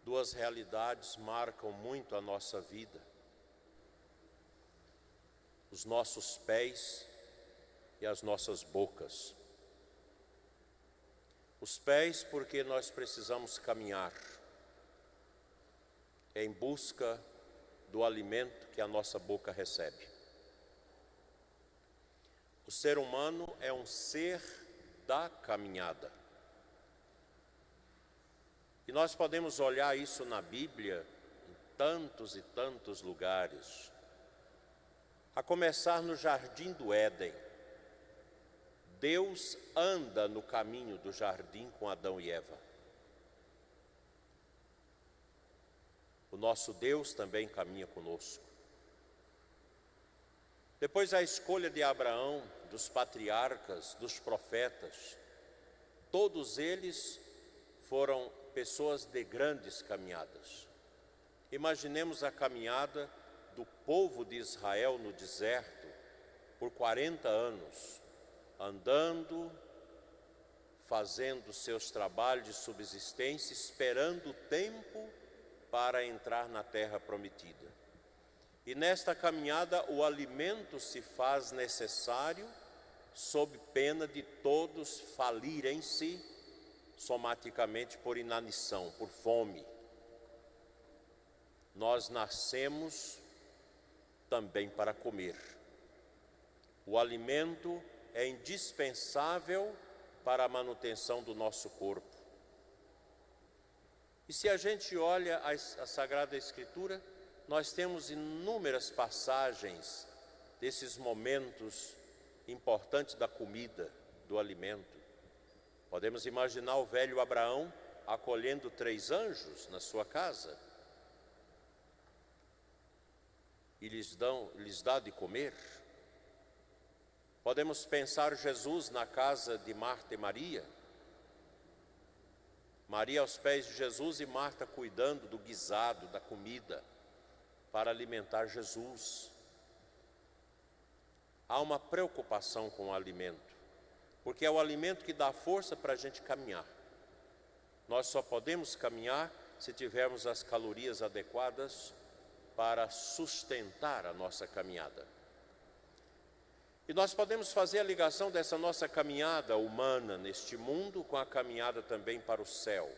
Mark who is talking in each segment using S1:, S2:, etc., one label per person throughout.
S1: duas realidades marcam muito a nossa vida: os nossos pés e as nossas bocas. Os pés, porque nós precisamos caminhar em busca do alimento que a nossa boca recebe. O ser humano é um ser da caminhada. E nós podemos olhar isso na Bíblia em tantos e tantos lugares. A começar no Jardim do Éden. Deus anda no caminho do jardim com Adão e Eva. O nosso Deus também caminha conosco. Depois a escolha de Abraão, dos patriarcas, dos profetas, todos eles foram pessoas de grandes caminhadas. Imaginemos a caminhada do povo de Israel no deserto por 40 anos, andando, fazendo seus trabalhos de subsistência, esperando o tempo para entrar na terra prometida. E nesta caminhada o alimento se faz necessário, sob pena de todos falirem-se somaticamente por inanição, por fome. Nós nascemos também para comer. O alimento é indispensável para a manutenção do nosso corpo. E se a gente olha a Sagrada Escritura, nós temos inúmeras passagens desses momentos importantes da comida, do alimento. Podemos imaginar o velho Abraão acolhendo 3 anjos na sua casa e lhes dá de comer. Podemos pensar Jesus na casa de Marta e Maria. Maria aos pés de Jesus e Marta cuidando do guisado, da comida, para alimentar Jesus. Há uma preocupação com o alimento, porque é o alimento que dá força para a gente caminhar. Nós só podemos caminhar se tivermos as calorias adequadas para sustentar a nossa caminhada. E nós podemos fazer a ligação dessa nossa caminhada humana neste mundo com a caminhada também para o céu.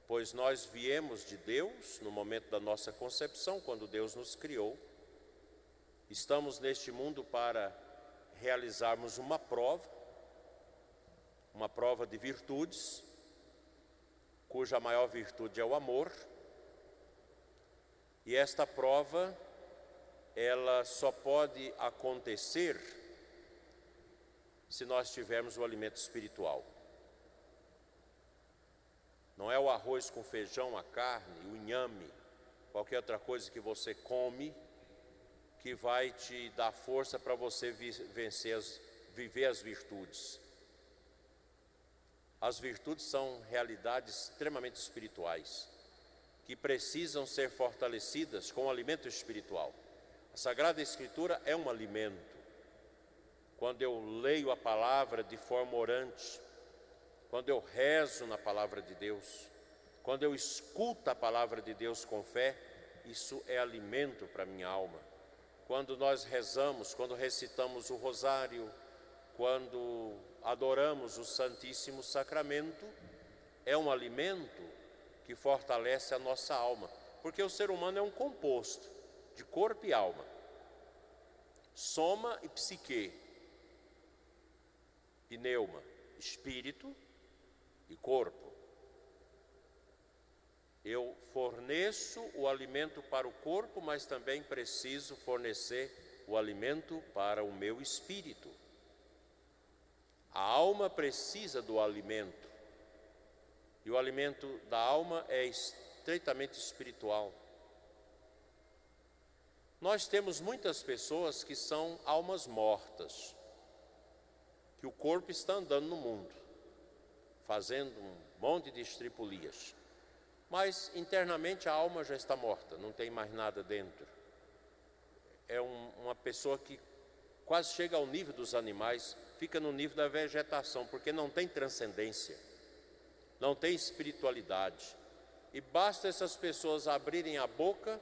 S1: Pois nós viemos de Deus no momento da nossa concepção, quando Deus nos criou. Estamos neste mundo para realizarmos uma prova de virtudes, cuja maior virtude é o amor. E esta prova, ela só pode acontecer se nós tivermos o alimento espiritual. Não é o arroz com feijão, a carne, o inhame, qualquer outra coisa que você come, que vai te dar força para você viver as virtudes. As virtudes são realidades extremamente espirituais, que precisam ser fortalecidas com o alimento espiritual. A Sagrada Escritura é um alimento. Quando eu leio a palavra de forma orante, quando eu rezo na palavra de Deus, quando eu escuto a palavra de Deus com fé, isso é alimento para a minha alma. Quando nós rezamos, quando recitamos o rosário, quando adoramos o Santíssimo Sacramento, é um alimento que fortalece a nossa alma, porque o ser humano é um composto de corpo e alma, soma e psique, pneuma, espírito e corpo. Eu forneço o alimento para o corpo, mas também preciso fornecer o alimento para o meu espírito. A alma precisa do alimento, e o alimento da alma é estreitamente espiritual. Nós temos muitas pessoas que são almas mortas, que o corpo está andando no mundo, fazendo um monte de estripulias, mas internamente a alma já está morta, não tem mais nada dentro. É uma pessoa que quase chega ao nível dos animais, fica no nível da vegetação, porque não tem transcendência, não tem espiritualidade. E basta essas pessoas abrirem a boca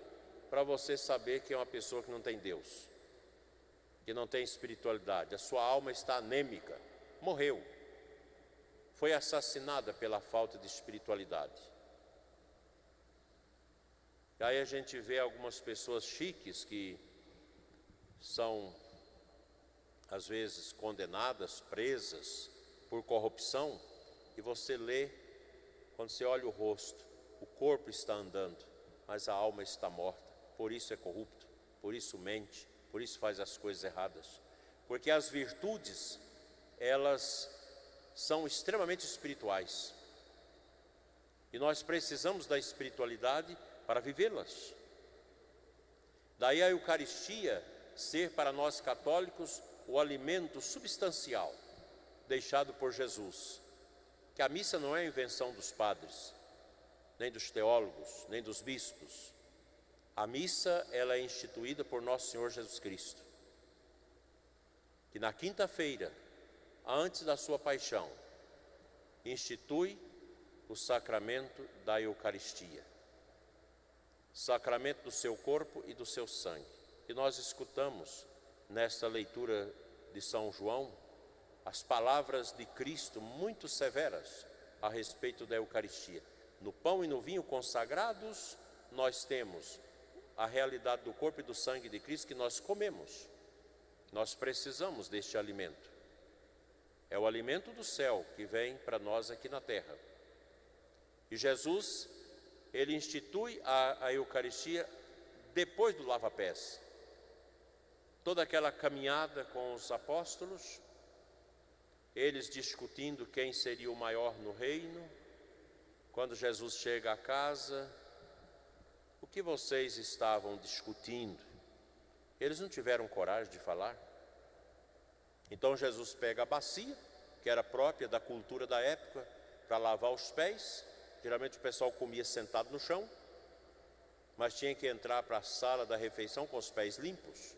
S1: para você saber que é uma pessoa que não tem Deus, que não tem espiritualidade. A sua alma está anêmica, morreu, foi assassinada pela falta de espiritualidade. E aí a gente vê algumas pessoas chiques que são, às vezes, condenadas, presas por corrupção, e você lê, quando você olha o rosto, o corpo está andando, mas a alma está morta, por isso é corrupto, por isso mente, por isso faz as coisas erradas. Porque as virtudes, elas são extremamente espirituais, e nós precisamos da espiritualidade para vivê-las. Daí a Eucaristia ser para nós católicos o alimento substancial deixado por Jesus, que a missa não é invenção dos padres, nem dos teólogos, nem dos bispos. A missa, ela é instituída por nosso Senhor Jesus Cristo, que na quinta-feira, antes da sua paixão, institui o sacramento da Eucaristia, sacramento do seu corpo e do seu sangue. E nós escutamos nesta leitura de São João as palavras de Cristo muito severas a respeito da Eucaristia. No pão e no vinho consagrados, nós temos a realidade do corpo e do sangue de Cristo que nós comemos. Nós precisamos deste alimento. É o alimento do céu que vem para nós aqui na terra. E Jesus, ele institui a Eucaristia depois do lava-pés. Toda aquela caminhada com os apóstolos, eles discutindo quem seria o maior no reino. Quando Jesus chega a casa, o que vocês estavam discutindo? Eles não tiveram coragem de falar. Então Jesus pega a bacia, que era própria da cultura da época, para lavar os pés. Geralmente o pessoal comia sentado no chão, mas tinha que entrar para a sala da refeição com os pés limpos.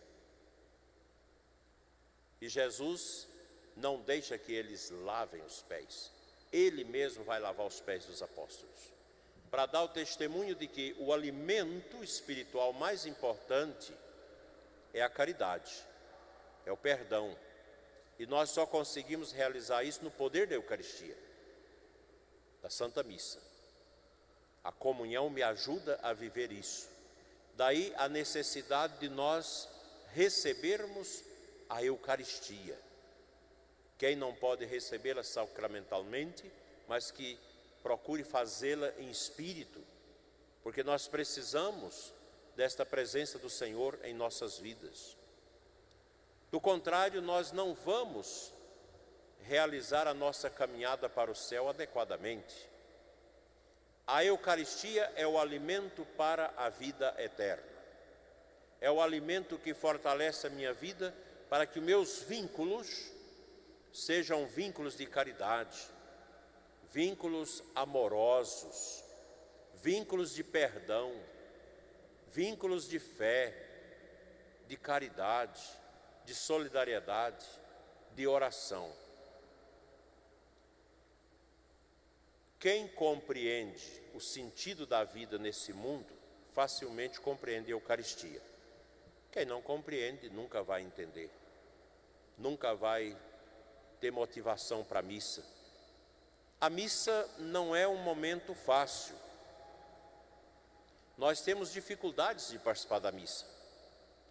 S1: E Jesus não deixa que eles lavem os pés. Ele mesmo vai lavar os pés dos apóstolos, para dar o testemunho de que o alimento espiritual mais importante é a caridade, é o perdão. E nós só conseguimos realizar isso no poder da Eucaristia, da Santa Missa. A comunhão me ajuda a viver isso. Daí a necessidade de nós recebermos a Eucaristia. Quem não pode recebê-la sacramentalmente, mas que procure fazê-la em espírito, porque nós precisamos desta presença do Senhor em nossas vidas. Do contrário, nós não vamos realizar a nossa caminhada para o céu adequadamente. A Eucaristia é o alimento para a vida eterna. É o alimento que fortalece a minha vida para que meus vínculos sejam vínculos de caridade, vínculos amorosos, vínculos de perdão, vínculos de fé, de caridade, de solidariedade, de oração. Quem compreende o sentido da vida nesse mundo, facilmente compreende a Eucaristia. Quem não compreende nunca vai entender, nunca vai ter motivação para a missa. A missa não é um momento fácil. Nós temos dificuldades de participar da missa,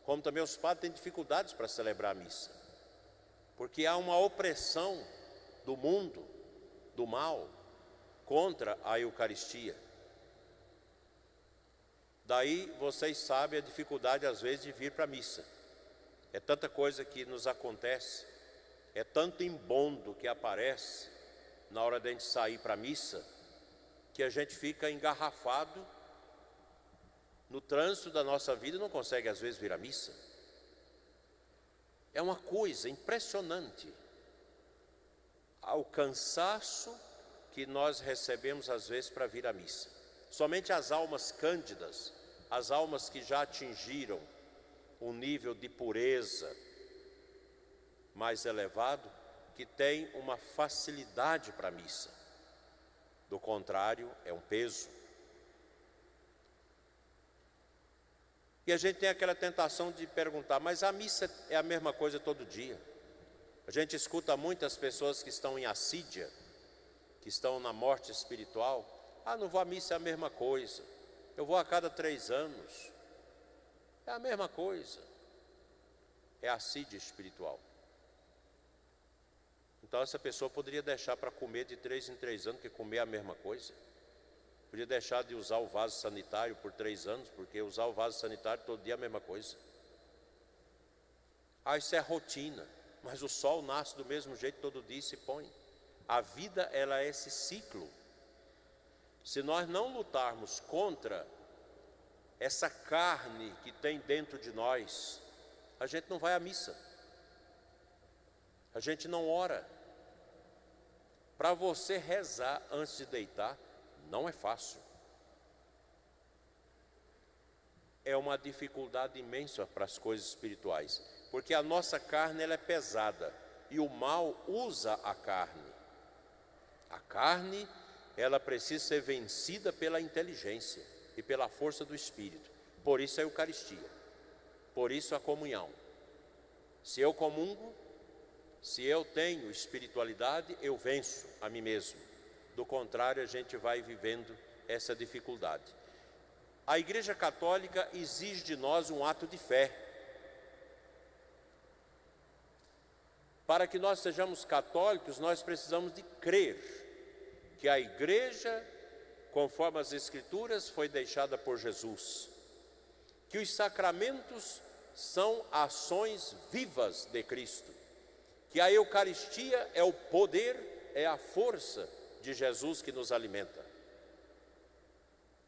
S1: como também os padres têm dificuldades para celebrar a missa, porque há uma opressão do mundo, do mal, contra a Eucaristia. Daí vocês sabem a dificuldade às vezes de vir para a missa. É tanta coisa que nos acontece, é tanto embondo que aparece na hora de a gente sair para a missa, que a gente fica engarrafado no trânsito da nossa vida e não consegue às vezes vir à missa. É uma coisa impressionante o cansaço que nós recebemos às vezes para vir à missa. Somente as almas cândidas, as almas que já atingiram um nível de pureza mais elevado, que tem uma facilidade para a missa. Do contrário, é um peso. E a gente tem aquela tentação de perguntar, mas a missa é a mesma coisa todo dia. A gente escuta muitas pessoas que estão em assídia, que estão na morte espiritual. Ah, não vou à missa, é a mesma coisa. Eu vou a cada 3 anos. É a mesma coisa. É assídia espiritual. Então essa pessoa poderia deixar para comer de 3 em 3 anos, que comer é a mesma coisa. Podia deixar de usar o vaso sanitário por 3 anos, porque usar o vaso sanitário todo dia é a mesma coisa. Ah, isso é rotina, mas o sol nasce do mesmo jeito todo dia e se põe. A vida, ela é esse ciclo. Se nós não lutarmos contra essa carne que tem dentro de nós, a gente não vai à missa. A gente não ora. Para você rezar antes de deitar, não é fácil. É uma dificuldade imensa para as coisas espirituais, porque a nossa carne, ela é pesada e o mal usa a carne. A carne, ela precisa ser vencida pela inteligência e pela força do Espírito. Por isso a Eucaristia, por isso a comunhão. Se eu comungo, se eu tenho espiritualidade, eu venço a mim mesmo. Do contrário, a gente vai vivendo essa dificuldade. A Igreja Católica exige de nós um ato de fé. Para que nós sejamos católicos, nós precisamos de crer que a Igreja, conforme as Escrituras, foi deixada por Jesus. Que os sacramentos são ações vivas de Cristo. Que a Eucaristia é o poder, é a força de Jesus que nos alimenta.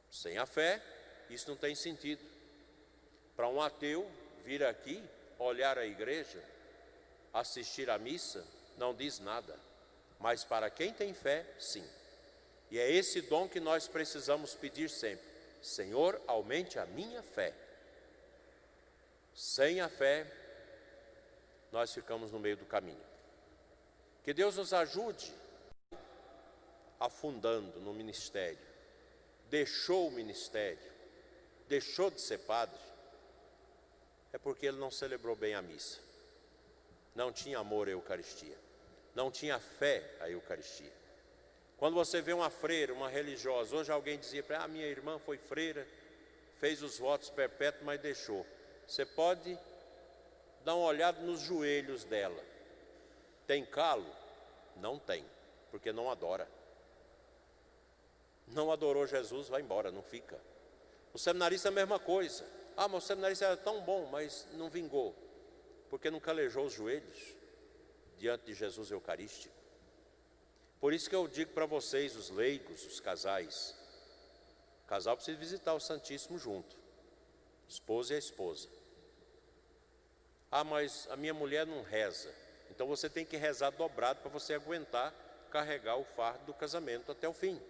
S1: Sem a fé, isso não tem sentido. Para um ateu vir aqui, olhar a igreja, assistir à missa, não diz nada. Mas para quem tem fé, sim. E é esse dom que nós precisamos pedir sempre. Senhor, aumente a minha fé. Sem a fé, nós ficamos no meio do caminho. Que Deus nos ajude afundando no ministério, deixou o ministério, deixou de ser padre, é porque ele não celebrou bem a missa, não tinha amor à Eucaristia, não tinha fé à Eucaristia. Quando você vê uma freira, uma religiosa, hoje alguém dizia para minha irmã foi freira, fez os votos perpétuos, mas deixou. Você pode dar uma olhada nos joelhos dela. Tem calo? Não tem, porque não adora. Não adorou Jesus, vai embora, não fica. O seminarista é a mesma coisa. Ah, mas o seminarista era tão bom, mas não vingou, porque não calejou os joelhos diante de Jesus Eucarístico. Por isso que eu digo para vocês, os leigos, os casais, o casal precisa visitar o Santíssimo junto, esposa e a esposa. Ah, mas a minha mulher não reza. Então você tem que rezar dobrado para você aguentar carregar o fardo do casamento até o fim.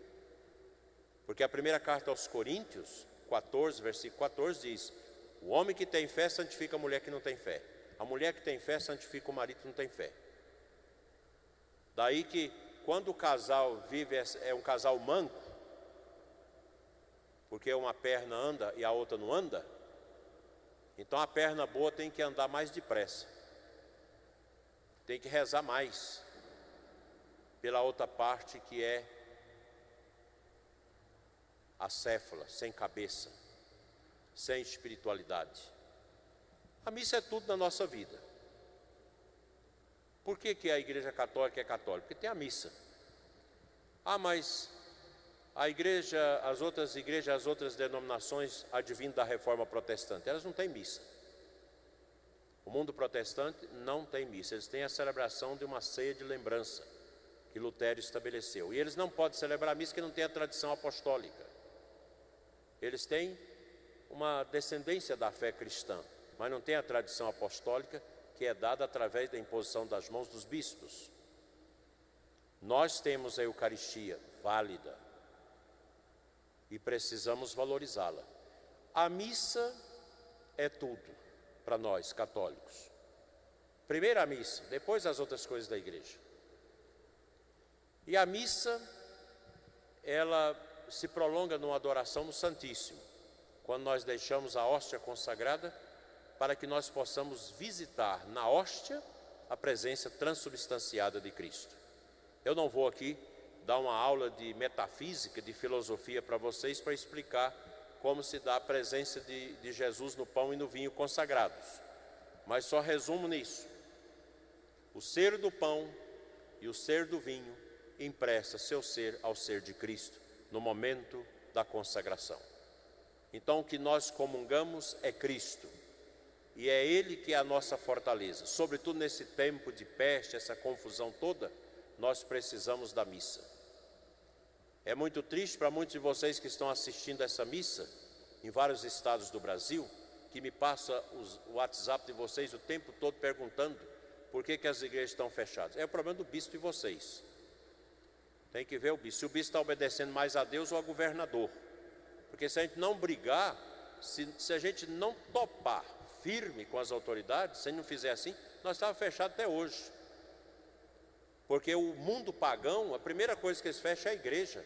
S1: Porque a primeira carta aos Coríntios, 14, versículo 14 diz: o homem que tem fé santifica a mulher que não tem fé. A mulher que tem fé santifica o marido que não tem fé. Daí que quando o casal vive, é um casal manco, porque uma perna anda e a outra não anda, então a perna boa tem que andar mais depressa, tem que rezar mais pela outra parte que é acéfala, sem cabeça, sem espiritualidade. A missa é tudo na nossa vida. Por que a Igreja Católica é católica? Porque tem a missa. Ah, mas a igreja, as outras igrejas, as outras denominações advindo da Reforma Protestante, elas não têm missa. O mundo protestante não tem missa. Eles têm a celebração de uma ceia de lembrança que Lutero estabeleceu. E eles não podem celebrar a missa porque não tem a tradição apostólica. Eles têm uma descendência da fé cristã, mas não tem a tradição apostólica que é dada através da imposição das mãos dos bispos. Nós temos a Eucaristia válida e precisamos valorizá-la. A missa é tudo para nós católicos. Primeiro a missa, depois as outras coisas da igreja. E a missa, ela se prolonga numa adoração no Santíssimo. quando nós deixamos a hóstia consagrada, para que nós possamos visitar na hóstia a presença transubstanciada de Cristo. Eu não vou aqui dar uma aula de metafísica, de filosofia para vocês, para explicar como se dá a presença de Jesus no pão e no vinho consagrados. Mas só resumo nisso: o ser do pão e o ser do vinho empresta seu ser ao ser de Cristo no momento da consagração. Então o que nós comungamos é Cristo, e é Ele que é a nossa fortaleza. Sobretudo nesse tempo de peste, essa confusão toda, nós precisamos da missa. É muito triste para muitos de vocês que estão assistindo essa missa em vários estados do Brasil, que me passa o WhatsApp de vocês o tempo todo perguntando por que as igrejas estão fechadas. É o problema do bispo de vocês. Tem que ver o bispo, se o bispo está obedecendo mais a Deus ou a governador. Porque se a gente não brigar, se a gente não topar firme com as autoridades, se a gente não fizer assim, nós estávamos fechados até hoje. Porque o mundo pagão, a primeira coisa que eles fecham é a igreja.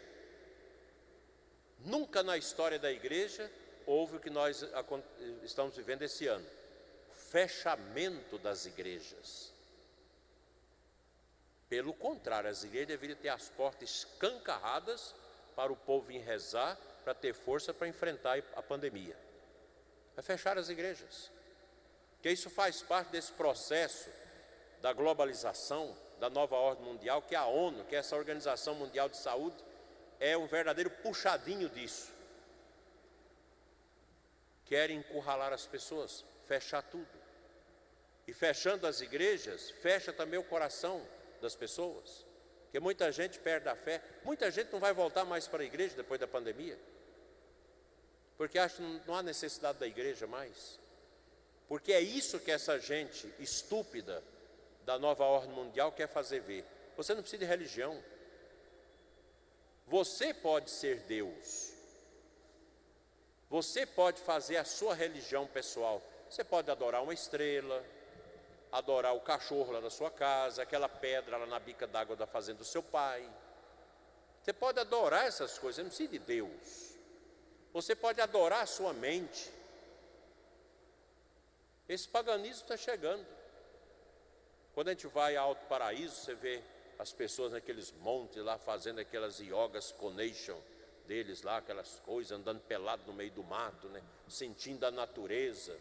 S1: Nunca na história da igreja houve o que nós estamos vivendo esse ano: fechamento das igrejas. Pelo contrário, as igrejas deveriam ter as portas escancarradas para o povo vir rezar, para ter força para enfrentar a pandemia. É fechar as igrejas. Porque isso faz parte desse processo da globalização, da nova ordem mundial, que a ONU, que é essa Organização Mundial de Saúde, é um verdadeiro puxadinho disso. Querem encurralar as pessoas, fechar tudo. E fechando as igrejas, fecha também o coração das pessoas. Porque muita gente perde a fé, muita gente não vai voltar mais para a igreja depois da pandemia. Porque acha que não há necessidade da igreja mais. Porque é isso que essa gente estúpida da nova ordem mundial quer fazer ver. Você não precisa de religião. Você pode ser Deus. Você pode fazer a sua religião pessoal. Você pode adorar uma estrela, adorar o cachorro lá da sua casa, aquela pedra lá na bica d'água da fazenda do seu pai. Você pode adorar essas coisas, você não precisa de Deus. Você pode adorar a sua mente. Esse paganismo está chegando. Quando a gente vai a Alto Paraíso, você vê as pessoas naqueles montes lá fazendo aquelas yogas conation deles lá, aquelas coisas, andando pelado no meio do mato, né? Sentindo a natureza,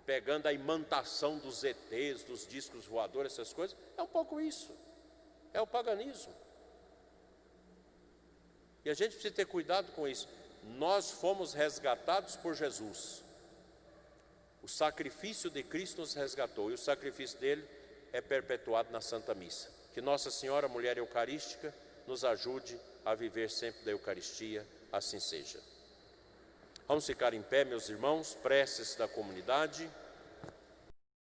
S1: pegando a imantação dos ETs, dos discos voadores, essas coisas. É um pouco isso. É o paganismo. E a gente precisa ter cuidado com isso. Nós fomos resgatados por Jesus. O sacrifício de Cristo nos resgatou, e o sacrifício dele é perpetuado na Santa Missa. Que Nossa Senhora, Mulher Eucarística, nos ajude a viver sempre da Eucaristia, assim seja. Vamos ficar em pé, meus irmãos, preces da comunidade.